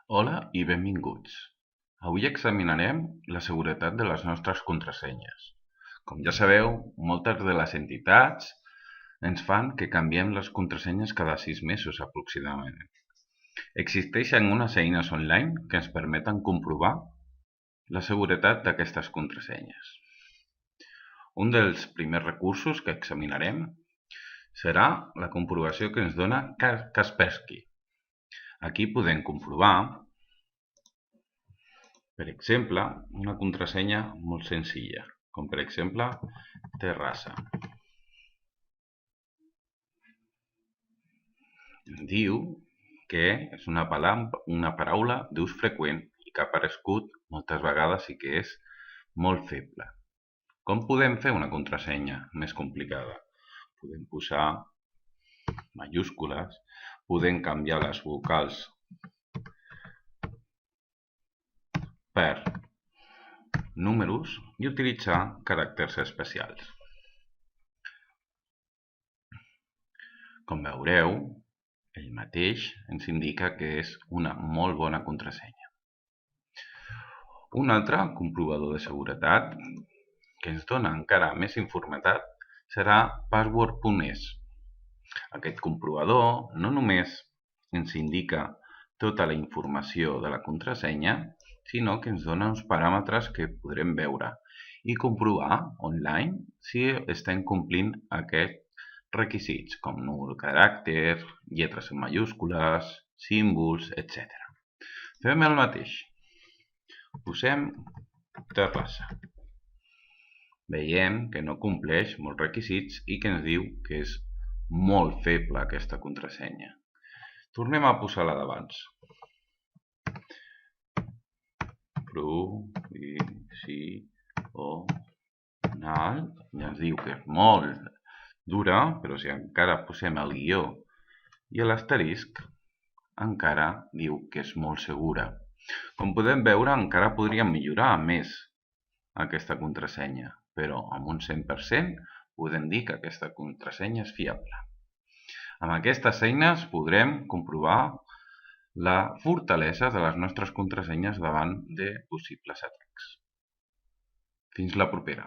Hola i benvinguts. Avui examinarem la seguretat de les nostres contrasenyes. Com ja sabeu, moltes de les entitats ens fan que canviem les contrasenyes cada 6 mesos aproximadament. Existeixen unes eines online que ens permeten comprovar la seguretat d'aquestes contrasenyes. Un dels primers recursos que examinarem serà la comprovació que ens dona Kaspersky. Aquí podem comprovar, per exemple, una contrasenya molt senzilla, com per exemple terrassa. Diu que és una paraula d'ús freqüent i que ha aparegut moltes vegades i que és molt feble. Com podem fer una contrasenya més complicada? Podem posar majúscules, podem canviar les vocals per números i utilitzar caràcters especials. Com veureu, ell mateix ens indica que és una molt bona contrasenya. Un altre comprovador de seguretat que ens dona encara més informació serà password.es. Aquest comprovador no només ens indica tota la informació de la contrasenya, sinó que ens dona uns paràmetres que podrem veure i comprovar online si estem complint aquests requisits, com número de caràcter, lletres en majúscules, símbols, etc. Fem el mateix. Posem terrassa. Veiem que no compleix molts requisits i que ens diu que és molt feble aquesta contrasenya. Tornem a posar la d'abans. Provisional. Ja ens diu que és molt dura, però si encara posem el guió i l'asterisc, encara diu que és molt segura. Com podem veure, encara podríem millorar més aquesta contrasenya, però amb un 100% podem dir que aquesta contrasenya és fiable. Amb aquestes eines podrem comprovar la fortalesa de les nostres contrasenyes davant de possibles atacs. Fins la propera.